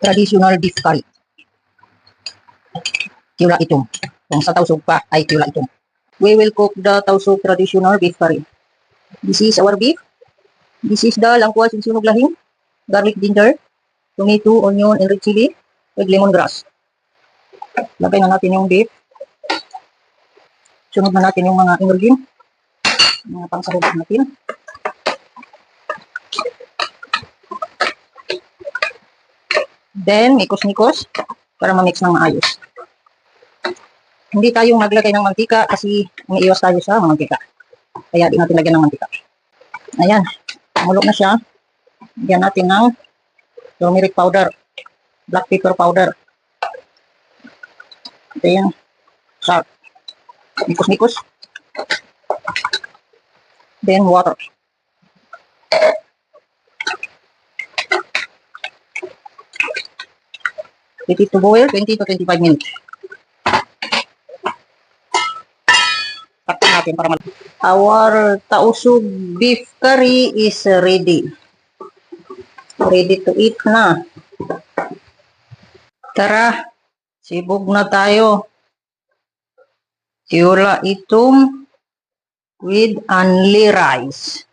traditional beef curry. Tiula itong. Kung sa tausog pa ay tiula itong. We will cook the tausog traditional beef curry. This is our beef. This is the langkuas and sunog lahing, garlic, ginger, tomato, onion, and red chili with lemongrass. Lagay na natin yung beef. Sunod na natin yung mga ingredient. Mga pangsahog natin. Then, mikos-mikos para ma-mix ng maayos. Hindi tayo maglagay ng mantika kasi umiiwas tayo sa mantika. Kaya di natin lagyan ng mantika. Ayan, mulok na siya. Lagyan natin ng turmeric powder, black pepper powder. Ayan, salt. Mikos-mikos. Then, water. Let it to boil 20 to 25 minutes. Takpan natin para malapit. Our tausug beef curry is ready. Ready to eat na. Tara, sibog na tayo. Tiula itong with only rice.